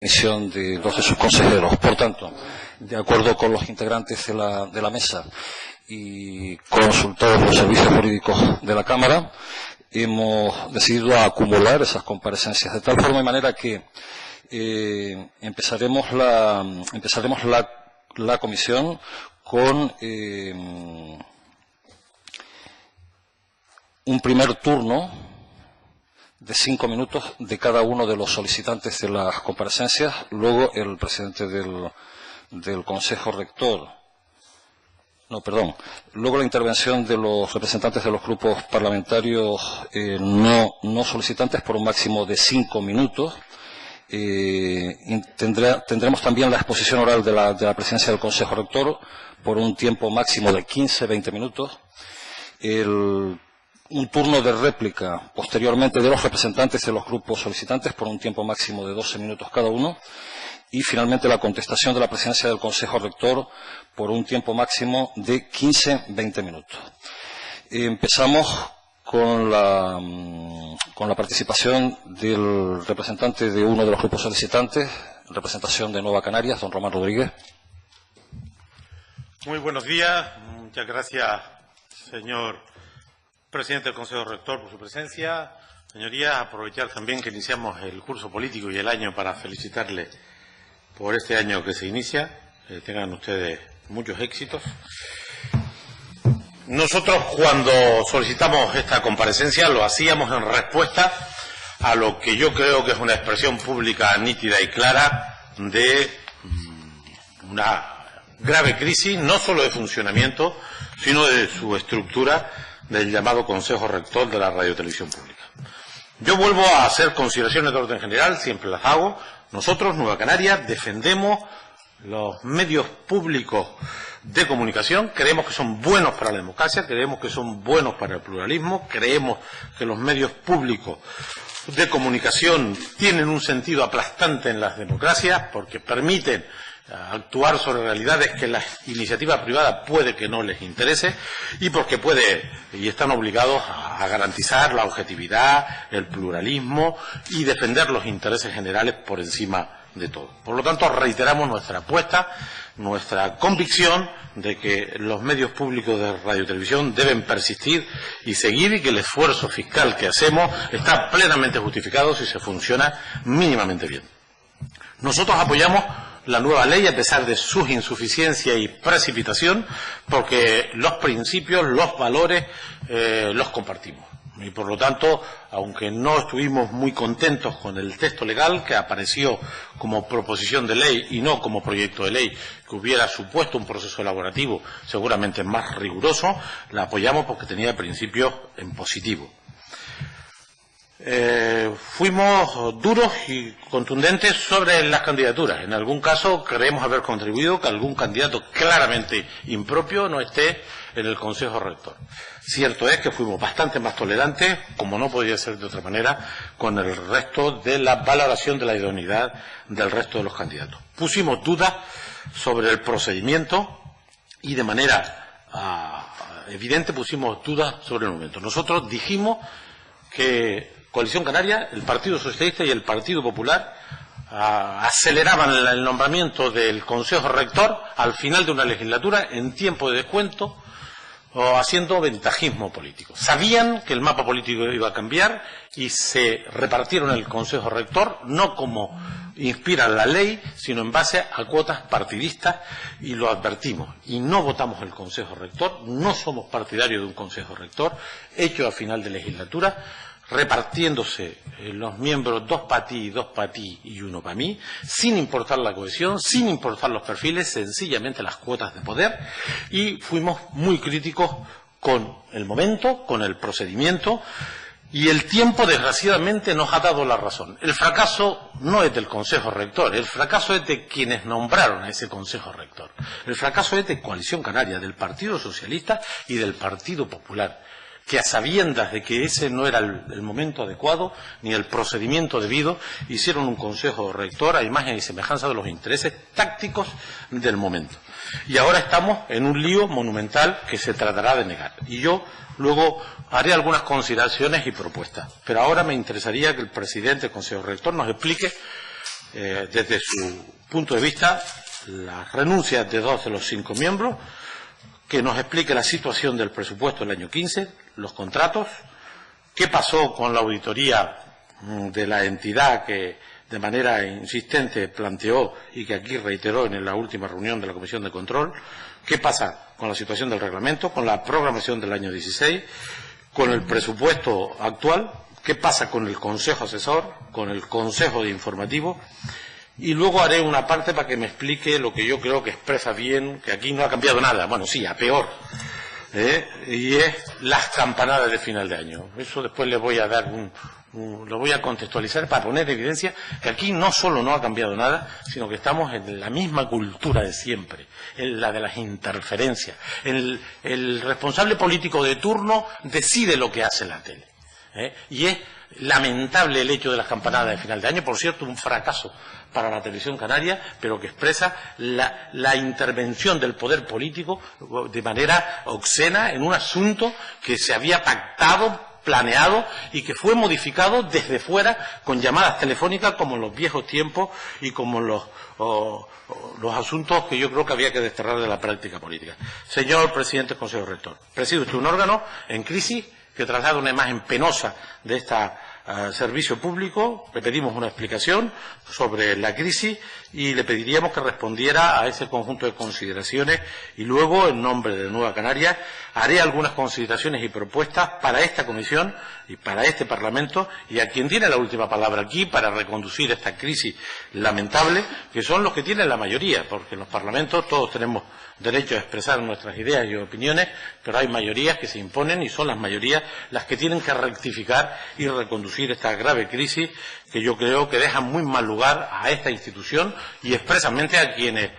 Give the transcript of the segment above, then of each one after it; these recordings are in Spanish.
dimisión de dos de sus consejeros. Por tanto, de acuerdo con los integrantes de la mesa y consultados los servicios jurídicos de la Cámara, hemos decidido acumular esas comparecencias de tal forma y manera que empezaremos la comisión con un primer turno de 5 minutos de cada uno de los solicitantes de las comparecencias, luego el presidente del Consejo Rector. Luego la intervención de los representantes de los grupos parlamentarios no solicitantes por un máximo de 5 minutos. Tendremos también la exposición oral de la presidencia del Consejo Rector por un tiempo máximo de 15-20 minutos. Un turno de réplica posteriormente de los representantes de los grupos solicitantes por un tiempo máximo de 12 minutos cada uno. Y finalmente la contestación de la presidencia del Consejo Rector por un tiempo máximo de 15-20 minutos. Empezamos con la participación del representante de uno de los grupos solicitantes, en representación de Nueva Canarias, don Román Rodríguez. Muy buenos días. Muchas gracias, señor presidente del Consejo Rector, por su presencia. Señorías, aprovechar también que iniciamos el curso político y el año para felicitarle por este año que se inicia. Tengan ustedes muchos éxitos. Nosotros, cuando solicitamos esta comparecencia, lo hacíamos en respuesta a lo que yo creo que es una expresión pública nítida y clara de una grave crisis, no solo de funcionamiento, sino de su estructura, del llamado Consejo Rector de la Radiotelevisión Pública. Yo vuelvo a hacer consideraciones de orden general, siempre las hago. Nosotros, Nueva Canarias, defendemos los medios públicos de comunicación, creemos que son buenos para la democracia, creemos que son buenos para el pluralismo, creemos que los medios públicos de comunicación tienen un sentido aplastante en las democracias porque permiten actuar sobre realidades que la iniciativa privada puede que no les interese y porque están obligados a garantizar la objetividad, el pluralismo y defender los intereses generales por encima de todo. Por lo tanto, reiteramos nuestra apuesta, nuestra convicción de que los medios públicos de radiotelevisión deben persistir y seguir y que el esfuerzo fiscal que hacemos está plenamente justificado si se funciona mínimamente bien. Nosotros apoyamos la nueva ley a pesar de su insuficiencia y precipitación porque los principios, los valores los compartimos. Y por lo tanto, aunque no estuvimos muy contentos con el texto legal que apareció como proposición de ley y no como proyecto de ley que hubiera supuesto un proceso elaborativo seguramente más riguroso, la apoyamos porque tenía principios en positivo. Fuimos duros y contundentes sobre las candidaturas. En algún caso creemos haber contribuido que algún candidato claramente impropio no esté en el Consejo Rector. Cierto es que fuimos bastante más tolerantes, como no podía ser de otra manera, con el resto de la valoración de la idoneidad del resto de los candidatos. Pusimos dudas sobre el procedimiento y de manera evidente pusimos dudas sobre el momento. Nosotros dijimos que Coalición Canaria, el Partido Socialista y el Partido Popular aceleraban el nombramiento del Consejo Rector al final de una legislatura en tiempo de descuento o haciendo ventajismo político. Sabían que el mapa político iba a cambiar y se repartieron el Consejo Rector no como inspira la ley, sino en base a cuotas partidistas y lo advertimos. Y no votamos el Consejo Rector, no somos partidarios de un Consejo Rector hecho a final de legislatura, repartiéndose los miembros 2 para ti, 2 para ti y 1 para mí, sin importar la cohesión, sin importar los perfiles, sencillamente las cuotas de poder, y fuimos muy críticos con el momento, con el procedimiento, y el tiempo desgraciadamente nos ha dado la razón. El fracaso no es del Consejo Rector, el fracaso es de quienes nombraron a ese Consejo Rector. El fracaso es de Coalición Canaria, del Partido Socialista y del Partido Popular, que a sabiendas de que ese no era el momento adecuado ni el procedimiento debido, hicieron un Consejo Rector a imagen y semejanza de los intereses tácticos del momento. Y ahora estamos en un lío monumental que se tratará de negar. Y yo luego haré algunas consideraciones y propuestas. Pero ahora me interesaría que el presidente del Consejo Rector nos explique desde su punto de vista, las renuncias de 2 de los 5 miembros, que nos explique la situación del presupuesto del año 15, los contratos, qué pasó con la auditoría de la entidad que de manera insistente planteó y que aquí reiteró en la última reunión de la Comisión de Control, qué pasa con la situación del reglamento, con la programación del año 16, con el presupuesto actual, qué pasa con el Consejo Asesor, con el Consejo de Informativo, y luego haré una parte para que me explique lo que yo creo que expresa bien, que aquí no ha cambiado nada, bueno, sí, a peor, y es las campanadas de final de año. Eso después le voy a dar lo voy a contextualizar para poner en evidencia que aquí no solo no ha cambiado nada, sino que estamos en la misma cultura de siempre, en la de las interferencias. El responsable político de turno decide lo que hace la tele. Y es lamentable el hecho de las campanadas de final de año, por cierto, un fracaso para la televisión canaria, pero que expresa la intervención del poder político de manera obscena en un asunto que se había pactado, planeado y que fue modificado desde fuera con llamadas telefónicas como en los viejos tiempos y como los asuntos que yo creo que había que desterrar de la práctica política. Señor presidente del Consejo Rector, preside usted un órgano en crisis que traslada una imagen penosa de este servicio público. Le pedimos una explicación sobre la crisis y le pediríamos que respondiera a ese conjunto de consideraciones y luego, en nombre de Nueva Canarias, haré algunas consideraciones y propuestas para esta comisión y para este Parlamento y a quien tiene la última palabra aquí para reconducir esta crisis lamentable, que son los que tienen la mayoría, porque en los parlamentos todos tenemos derecho a expresar nuestras ideas y opiniones, pero hay mayorías que se imponen y son las mayorías las que tienen que rectificar y reconducir esta grave crisis que yo creo que deja muy mal lugar a esta institución y expresamente a quienes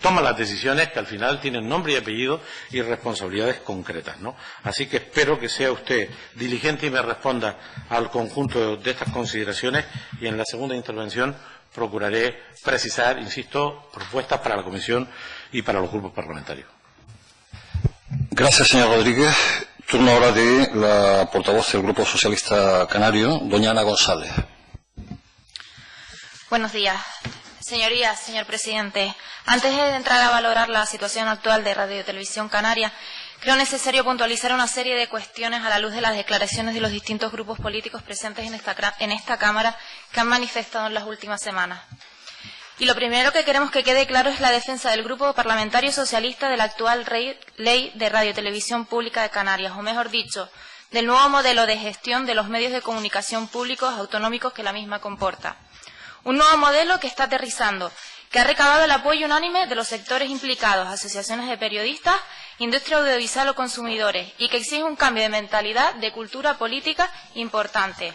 toman las decisiones, que al final tienen nombre y apellido y responsabilidades concretas, ¿no? Así que espero que sea usted diligente y me responda al conjunto de estas consideraciones y en la segunda intervención procuraré precisar, insisto, propuestas para la Comisión y para los grupos parlamentarios. Gracias, señor Rodríguez. Turno ahora de la portavoz del Grupo Socialista Canario, doña Ana González. Buenos días. Señorías, señor presidente, antes de entrar a valorar la situación actual de Radio y Televisión Canaria, creo necesario puntualizar una serie de cuestiones a la luz de las declaraciones de los distintos grupos políticos presentes en esta Cámara que han manifestado en las últimas semanas. Y lo primero que queremos que quede claro es la defensa del Grupo Parlamentario Socialista de la actual Ley de Radio y Televisión Pública de Canarias, o mejor dicho, del nuevo modelo de gestión de los medios de comunicación públicos autonómicos que la misma comporta. Un nuevo modelo que está aterrizando, que ha recabado el apoyo unánime de los sectores implicados, asociaciones de periodistas, industria audiovisual o consumidores, y que exige un cambio de mentalidad, de cultura política importante.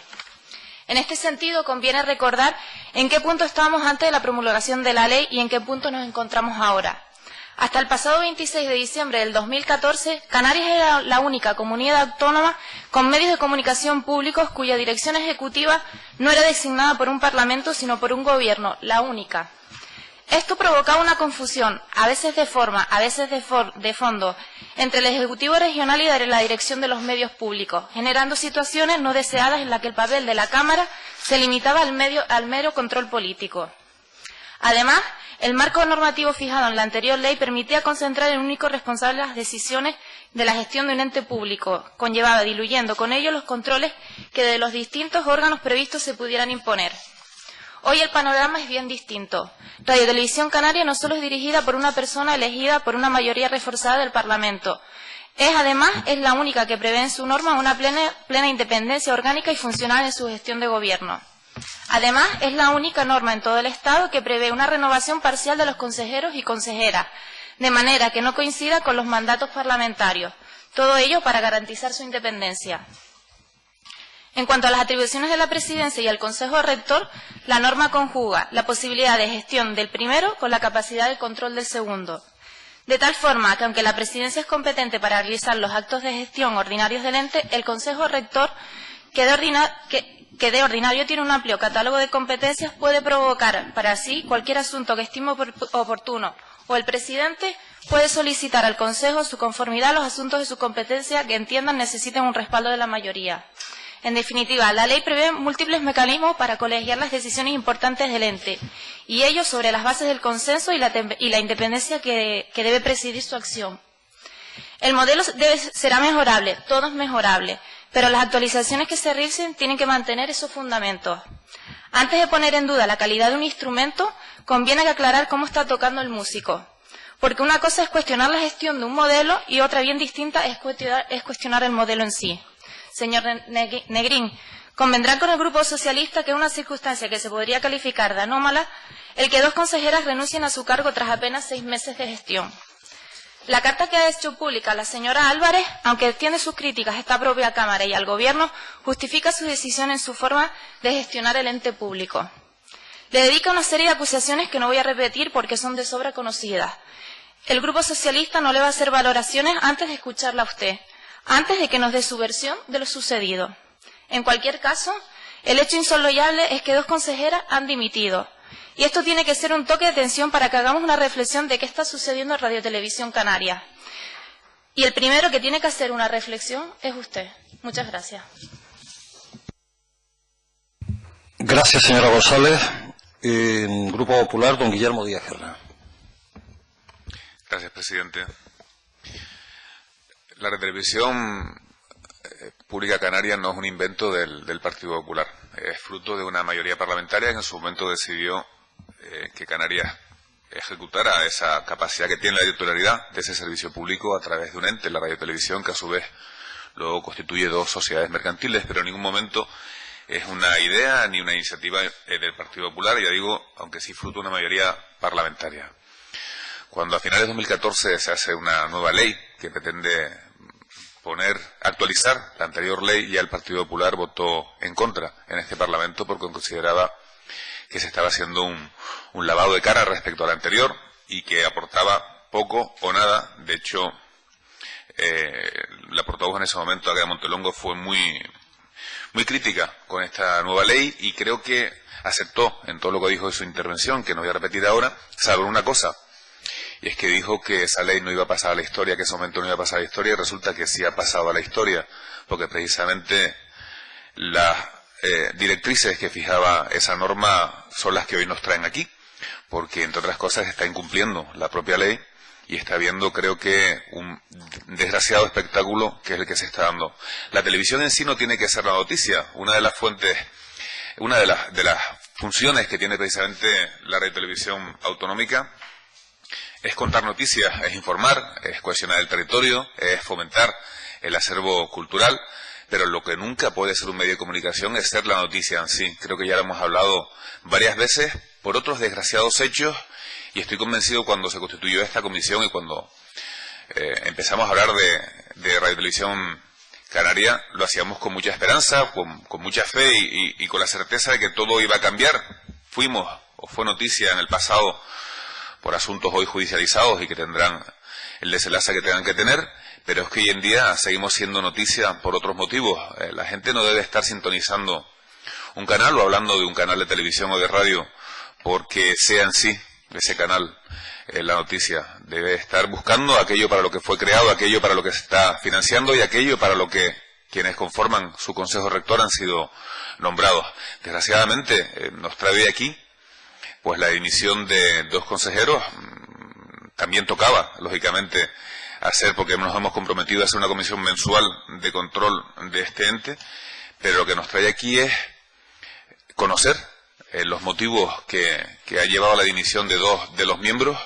En este sentido, conviene recordar en qué punto estábamos antes de la promulgación de la ley y en qué punto nos encontramos ahora. Hasta el pasado 26 de diciembre del 2014, Canarias era la única comunidad autónoma con medios de comunicación públicos cuya dirección ejecutiva no era designada por un parlamento, sino por un gobierno, la única. Esto provocaba una confusión, a veces de forma, a veces de fondo, entre el Ejecutivo regional y la dirección de los medios públicos, generando situaciones no deseadas en las que el papel de la Cámara se limitaba al mero control político. Además, el marco normativo fijado en la anterior ley permitía concentrar en un único responsable las decisiones de la gestión de un ente público, conllevaba diluyendo con ello los controles que de los distintos órganos previstos se pudieran imponer. Hoy el panorama es bien distinto. Radio Televisión Canaria no solo es dirigida por una persona elegida por una mayoría reforzada del Parlamento, además es la única que prevé en su norma una plena independencia orgánica y funcional en su gestión de gobierno. Además, es la única norma en todo el Estado que prevé una renovación parcial de los consejeros y consejeras, de manera que no coincida con los mandatos parlamentarios. Todo ello para garantizar su independencia. En cuanto a las atribuciones de la Presidencia y el Consejo Rector, la norma conjuga la posibilidad de gestión del primero con la capacidad de control del segundo. De tal forma que, aunque la Presidencia es competente para realizar los actos de gestión ordinarios del ente, el Consejo Rector, que de ordinario tiene un amplio catálogo de competencias, puede provocar para sí cualquier asunto que estime oportuno, o el Presidente puede solicitar al Consejo su conformidad a los asuntos de su competencia que entiendan necesiten un respaldo de la mayoría. En definitiva, la ley prevé múltiples mecanismos para colegiar las decisiones importantes del ente, y ello sobre las bases del consenso y la independencia que debe presidir su acción. El modelo será mejorable, todo es mejorable, pero las actualizaciones que se realicen tienen que mantener esos fundamentos. Antes de poner en duda la calidad de un instrumento, conviene aclarar cómo está tocando el músico, porque una cosa es cuestionar la gestión de un modelo y otra bien distinta es cuestionar el modelo en sí. Señor Negrín, convendrá con el Grupo Socialista que es una circunstancia que se podría calificar de anómala el que 2 consejeras renuncien a su cargo tras apenas 6 meses de gestión. La carta que ha hecho pública la señora Álvarez, aunque extiende sus críticas a esta propia Cámara y al Gobierno, justifica su decisión en su forma de gestionar el ente público. Le dedica una serie de acusaciones que no voy a repetir porque son de sobra conocidas. El Grupo Socialista no le va a hacer valoraciones antes de escucharla a usted, antes de que nos dé su versión de lo sucedido. En cualquier caso, el hecho insoslayable es que 2 consejeras han dimitido. Y esto tiene que ser un toque de atención para que hagamos una reflexión de qué está sucediendo en Radio Televisión Canaria. Y el primero que tiene que hacer una reflexión es usted. Muchas gracias. Gracias, señora González. Grupo Popular, don Guillermo Díaz Guerra. Gracias, presidente. La Radiotelevisión Pública Canaria no es un invento del Partido Popular. Es fruto de una mayoría parlamentaria que en su momento decidió que Canarias ejecutara esa capacidad que tiene la titularidad de ese servicio público a través de un ente, la radiotelevisión, que a su vez luego constituye 2 sociedades mercantiles, pero en ningún momento es una idea ni una iniciativa del Partido Popular, ya digo, aunque sí fruto de una mayoría parlamentaria. Cuando a finales de 2014 se hace una nueva ley que pretende actualizar la anterior ley, ya el Partido Popular votó en contra en este Parlamento porque consideraba que se estaba haciendo un lavado de cara respecto a la anterior y que aportaba poco o nada. De hecho, la portavoz en ese momento, Águeda Montelongo, fue muy crítica con esta nueva ley y creo que aceptó en todo lo que dijo en su intervención, que no voy a repetir ahora, salvo una cosa. Y es que dijo que esa ley no iba a pasar a la historia, que ese momento no iba a pasar a la historia, y resulta que sí ha pasado a la historia, porque precisamente las directrices que fijaba esa norma son las que hoy nos traen aquí, porque entre otras cosas está incumpliendo la propia ley y está viendo, creo que, un desgraciado espectáculo que es el que se está dando. La televisión en sí no tiene que ser la noticia. Una de las fuentes, una de las funciones que tiene precisamente la radiotelevisión autonómica es contar noticias, es informar, es cohesionar el territorio, es fomentar el acervo cultural, pero lo que nunca puede ser un medio de comunicación es ser la noticia en sí. Creo que ya lo hemos hablado varias veces por otros desgraciados hechos, y estoy convencido cuando se constituyó esta comisión y cuando empezamos a hablar de Radiotelevisión Canaria, lo hacíamos con mucha esperanza, con mucha fe y con la certeza de que todo iba a cambiar. Fue noticia en el pasado por asuntos hoy judicializados y que tendrán el desenlace que tengan que tener, pero es que hoy en día seguimos siendo noticia por otros motivos. La gente no debe estar sintonizando un canal o hablando de un canal de televisión o de radio porque sea en sí ese canal la noticia. Debe estar buscando aquello para lo que fue creado, aquello para lo que se está financiando y aquello para lo que quienes conforman su consejo rector han sido nombrados. Desgraciadamente nos trae hoy aquí pues la dimisión de 2 consejeros. También tocaba, lógicamente, porque nos hemos comprometido a hacer una comisión mensual de control de este ente, pero lo que nos trae aquí es conocer los motivos que ha llevado a la dimisión de 2 de los miembros.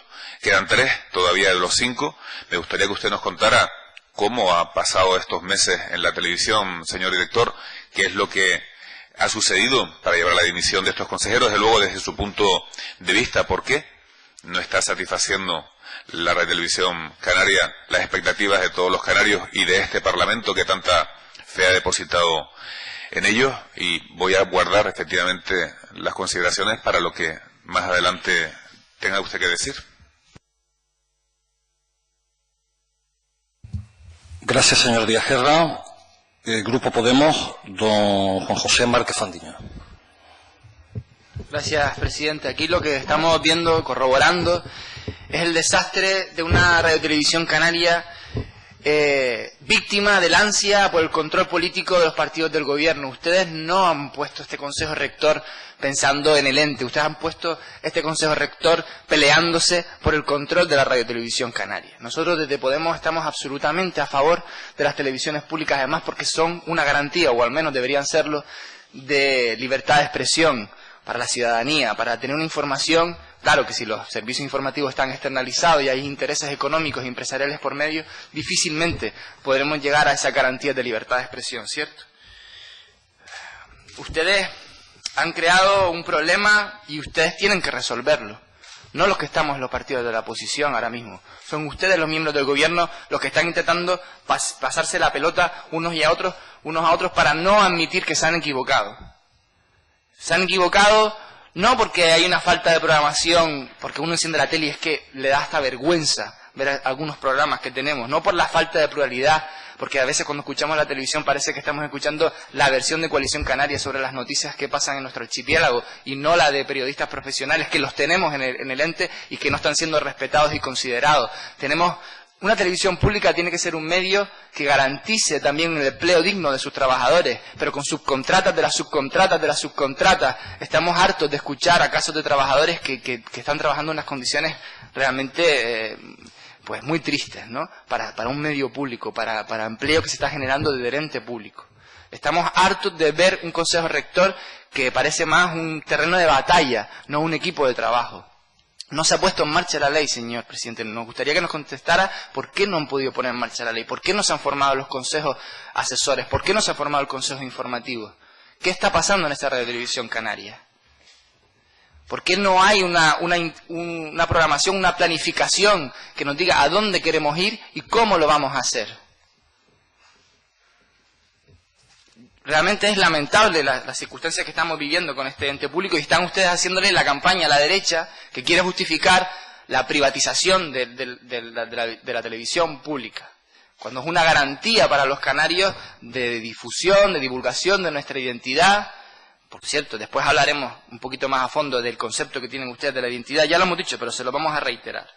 Quedan 3 todavía de los 5. Me gustaría que usted nos contara cómo ha pasado estos meses en la televisión, señor director, qué es lo que ha sucedido para llevar a la dimisión de estos consejeros, desde luego desde su punto de vista, ¿por qué no está satisfaciendo la Radiotelevisión Canaria las expectativas de todos los canarios y de este Parlamento que tanta fe ha depositado en ellos? Y voy a guardar efectivamente las consideraciones para lo que más adelante tenga usted que decir. Gracias, señor Díaz Guerra. Grupo Podemos, don Juan José Márquez Fandiño. Gracias, presidente. Aquí lo que estamos viendo, corroborando, es el desastre de una radiotelevisión canaria víctima del ansia por el control político de los partidos del gobierno. Ustedes no han puesto este Consejo Rector pensando en el ente. Ustedes han puesto este Consejo Rector peleándose por el control de la radiotelevisión canaria. Nosotros desde Podemos estamos absolutamente a favor de las televisiones públicas, además porque son una garantía, o al menos deberían serlo, de libertad de expresión para la ciudadanía, para tener una información. Claro que si los servicios informativos están externalizados y hay intereses económicos y empresariales por medio, difícilmente podremos llegar a esa garantía de libertad de expresión, ¿cierto? Ustedes han creado un problema y ustedes tienen que resolverlo. No los que estamos en los partidos de la oposición ahora mismo. Son ustedes, los miembros del gobierno, los que están intentando pasarse la pelota unos a otros para no admitir que se han equivocado. Se han equivocado no porque hay una falta de programación, porque uno enciende la tele y es que le da hasta vergüenza ver algunos programas que tenemos, no por la falta de pluralidad, porque a veces cuando escuchamos la televisión parece que estamos escuchando la versión de Coalición Canaria sobre las noticias que pasan en nuestro archipiélago y no la de periodistas profesionales que los tenemos en el ente y que no están siendo respetados y considerados. Una televisión pública tiene que ser un medio que garantice también el empleo digno de sus trabajadores, pero con subcontratas de las subcontratas de las subcontratas. Estamos hartos de escuchar a casos de trabajadores que están trabajando en unas condiciones realmente pues muy tristes, ¿no? Para un medio público, para empleo que se está generando de ente público. Estamos hartos de ver un Consejo Rector que parece más un terreno de batalla, no un equipo de trabajo. No se ha puesto en marcha la ley, señor presidente. Nos gustaría que nos contestara por qué no han podido poner en marcha la ley, por qué no se han formado los consejos asesores, por qué no se ha formado el consejo informativo. ¿Qué está pasando en esta radiotelevisión canaria? ¿Por qué no hay una programación, una planificación que nos diga a dónde queremos ir y cómo lo vamos a hacer? Realmente es lamentable las circunstancias que estamos viviendo con este ente público y están ustedes haciéndole la campaña a la derecha que quiere justificar la privatización de la televisión pública, cuando es una garantía para los canarios de difusión, de divulgación de nuestra identidad. Por cierto, después hablaremos un poquito más a fondo del concepto que tienen ustedes de la identidad, ya lo hemos dicho, pero se lo vamos a reiterar.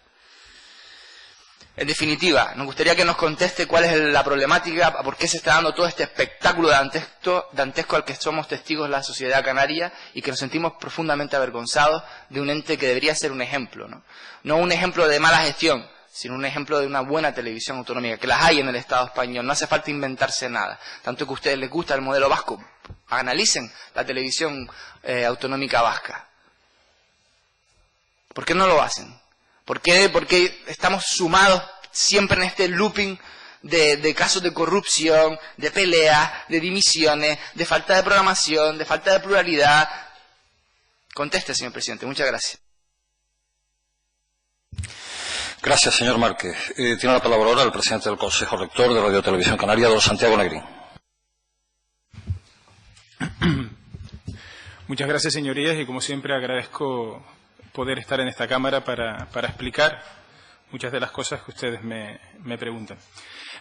En definitiva, nos gustaría que nos conteste cuál es la problemática, por qué se está dando todo este espectáculo dantesco al que somos testigos la sociedad canaria y que nos sentimos profundamente avergonzados de un ente que debería ser un ejemplo, ¿no? No un ejemplo de mala gestión, sino un ejemplo de una buena televisión autonómica, que las hay en el Estado español, no hace falta inventarse nada. Tanto que a ustedes les gusta el modelo vasco, analicen la televisión autonómica vasca. ¿Por qué no lo hacen? ¿Por qué? Porque estamos sumados siempre en este looping de casos de corrupción, de peleas, de dimisiones, de falta de programación, de falta de pluralidad. Conteste, señor presidente. Muchas gracias. Gracias, señor Márquez. Tiene la palabra ahora el presidente del Consejo Rector de Radio Televisión Canaria, don Santiago Negrín. Muchas gracias, señorías, y como siempre agradezco poder estar en esta Cámara para explicar muchas de las cosas que ustedes me preguntan.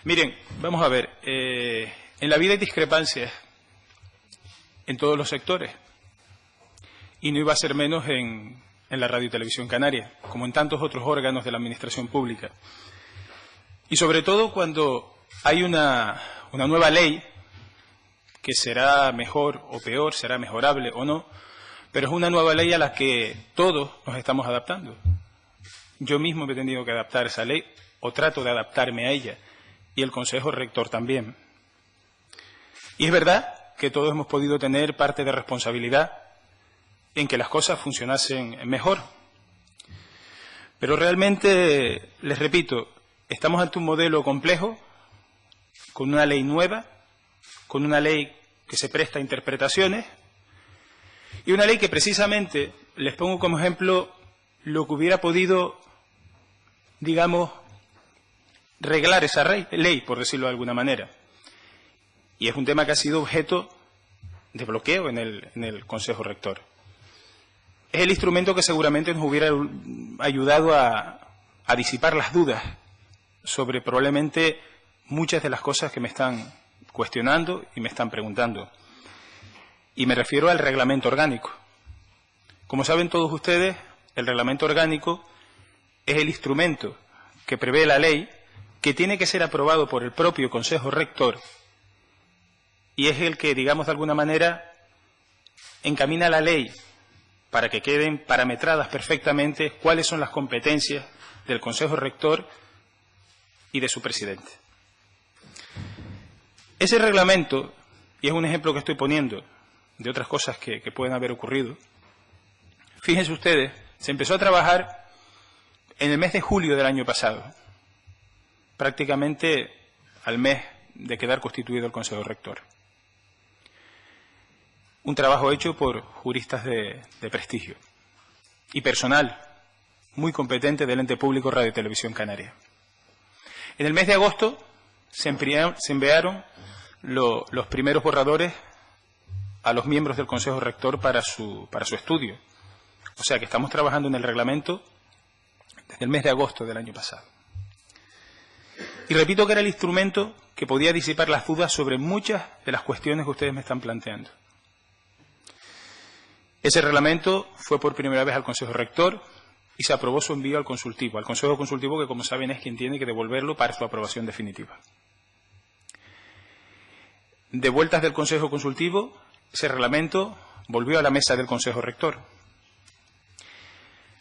Miren, vamos a ver, en la vida hay discrepancias en todos los sectores, y no iba a ser menos en la Radio y Televisión Canaria, como en tantos otros órganos de la Administración Pública. Y sobre todo cuando hay una nueva ley que será mejor o peor, será mejorable o no, pero es una nueva ley a la que todos nos estamos adaptando. Yo mismo me he tenido que adaptar a esa ley, o trato de adaptarme a ella, y el Consejo Rector también. Y es verdad que todos hemos podido tener parte de responsabilidad en que las cosas funcionasen mejor. Pero realmente, les repito, estamos ante un modelo complejo, con una ley nueva, con una ley que se presta a interpretaciones, y una ley que precisamente, les pongo como ejemplo, lo que hubiera podido, digamos, reglar esa ley, por decirlo de alguna manera. Y es un tema que ha sido objeto de bloqueo en el Consejo Rector. Es el instrumento que seguramente nos hubiera ayudado a disipar las dudas sobre probablemente muchas de las cosas que me están cuestionando y me están preguntando. Y me refiero al reglamento orgánico. Como saben todos ustedes, el reglamento orgánico es el instrumento que prevé la ley que tiene que ser aprobado por el propio Consejo Rector y es el que, digamos de alguna manera, encamina la ley para que queden parametradas perfectamente cuáles son las competencias del Consejo Rector y de su presidente. Ese reglamento, y es un ejemplo que estoy poniendo de otras cosas que pueden haber ocurrido, fíjense ustedes, se empezó a trabajar en el mes de julio del año pasado, prácticamente al mes de quedar constituido el Consejo Rector. Un trabajo hecho por juristas de prestigio y personal muy competente del ente público Radio y Televisión Canaria. En el mes de agosto se enviaron los primeros borradores a los miembros del Consejo Rector para su estudio. O sea que estamos trabajando en el reglamento desde el mes de agosto del año pasado. Y repito que era el instrumento que podía disipar las dudas sobre muchas de las cuestiones que ustedes me están planteando. Ese reglamento fue por primera vez al Consejo Rector y se aprobó su envío al consultivo, Consejo Consultivo, que como saben es quien tiene que devolverlo para su aprobación definitiva. De vueltas del Consejo Consultivo, ese reglamento volvió a la mesa del Consejo Rector.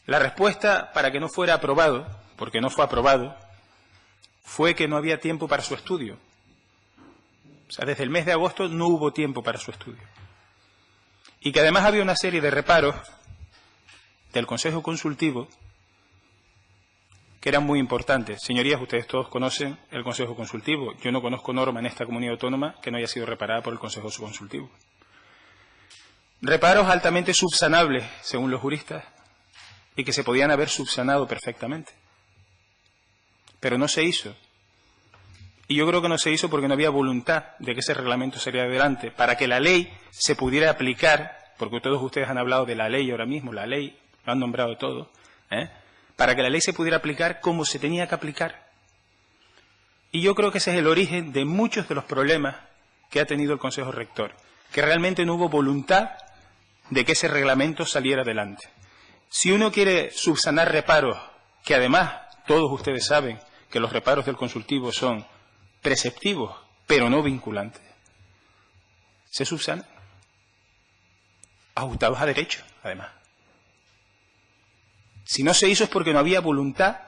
La respuesta para que no fuera aprobado, porque no fue aprobado, fue que no había tiempo para su estudio. O sea, desde el mes de agosto no hubo tiempo para su estudio. Y que además había una serie de reparos del Consejo Consultivo que eran muy importantes. Señorías, ustedes todos conocen el Consejo Consultivo. Yo no conozco norma en esta comunidad autónoma que no haya sido reparada por el Consejo Consultivo. Reparos altamente subsanables, según los juristas, y que se podían haber subsanado perfectamente. Pero no se hizo. Y yo creo que no se hizo porque no había voluntad de que ese reglamento saliera adelante, para que la ley se pudiera aplicar, porque todos ustedes han hablado de la ley ahora mismo, la ley, lo han nombrado todo, para que la ley se pudiera aplicar como se tenía que aplicar. Y yo creo que ese es el origen de muchos de los problemas que ha tenido el Consejo Rector, que realmente no hubo voluntad de que ese reglamento saliera adelante. Si uno quiere subsanar reparos, que además todos ustedes saben que los reparos del consultivo son preceptivos, pero no vinculantes, se subsanan, ajustados a derecho, además. Si no se hizo es porque no había voluntad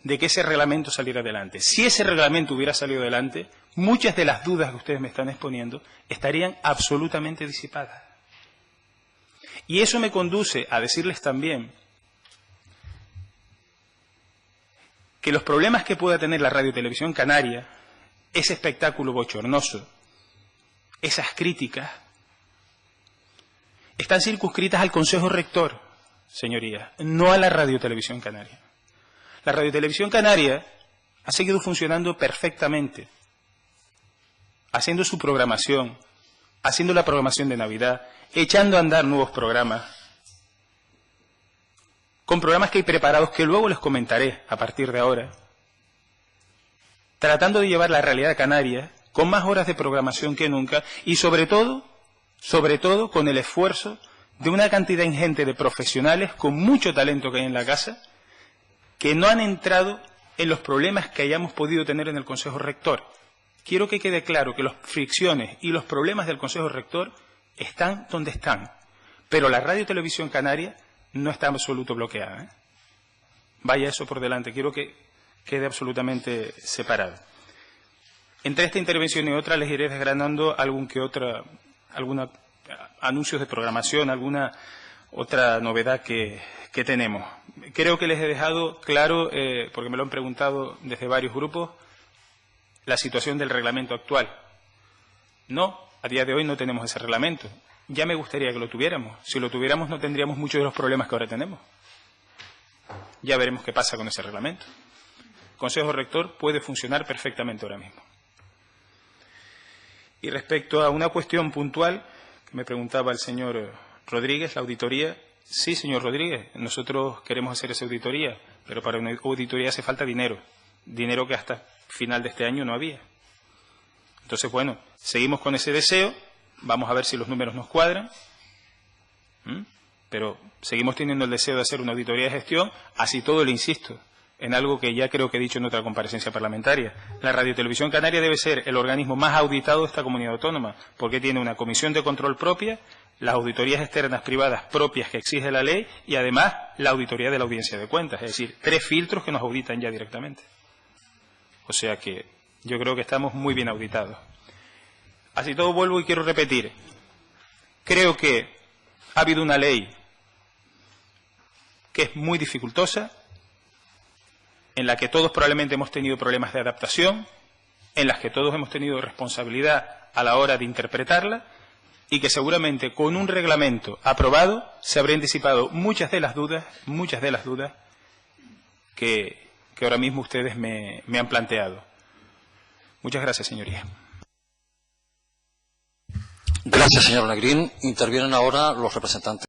de que ese reglamento saliera adelante. Si ese reglamento hubiera salido adelante, muchas de las dudas que ustedes me están exponiendo estarían absolutamente disipadas. Y eso me conduce a decirles también que los problemas que pueda tener la Radio y Televisión Canaria, ese espectáculo bochornoso, esas críticas, están circunscritas al Consejo Rector, señorías, no a la Radio y Televisión Canaria. La Radio y Televisión Canaria ha seguido funcionando perfectamente, haciendo su programación, haciendo la programación de Navidad, echando a andar nuevos programas, con programas que hay preparados que luego les comentaré a partir de ahora, tratando de llevar la realidad canaria con más horas de programación que nunca y sobre todo con el esfuerzo de una cantidad ingente de profesionales con mucho talento que hay en la casa, que no han entrado en los problemas que hayamos podido tener en el Consejo Rector. Quiero que quede claro que las fricciones y los problemas del Consejo Rector están donde están, pero la Radio y Televisión Canaria no está en absoluto bloqueada. Vaya eso por delante, quiero que quede absolutamente separado. Entre esta intervención y otra les iré desgranando algunos anuncios de programación, alguna otra novedad que tenemos. Creo que les he dejado claro, porque me lo han preguntado desde varios grupos, la situación del reglamento actual. No, a día de hoy no tenemos ese reglamento. Ya me gustaría que lo tuviéramos. Si lo tuviéramos no tendríamos muchos de los problemas que ahora tenemos. Ya veremos qué pasa con ese reglamento. El Consejo Rector puede funcionar perfectamente ahora mismo. Y respecto a una cuestión puntual que me preguntaba el señor Rodríguez, la auditoría. Sí, señor Rodríguez, nosotros queremos hacer esa auditoría, pero para una auditoría hace falta dinero. Dinero que hasta final de este año no había. Entonces, bueno, seguimos con ese deseo. Vamos a ver si los números nos cuadran. Pero seguimos teniendo el deseo de hacer una auditoría de gestión. Así todo, le insisto, en algo que ya creo que he dicho en otra comparecencia parlamentaria. La Radiotelevisión Canaria debe ser el organismo más auditado de esta comunidad autónoma, porque tiene una comisión de control propia, las auditorías externas privadas propias que exige la ley y además la auditoría de la Audiencia de Cuentas, es decir, 3 filtros que nos auditan ya directamente. O sea que yo creo que estamos muy bien auditados. Así todo vuelvo y quiero repetir. Creo que ha habido una ley que es muy dificultosa, en la que todos probablemente hemos tenido problemas de adaptación, en las que todos hemos tenido responsabilidad a la hora de interpretarla y que seguramente con un reglamento aprobado se habrían disipado muchas de las dudas que ahora mismo ustedes me han planteado. Muchas gracias, señoría. Gracias, señor Negrín. Intervienen ahora los representantes.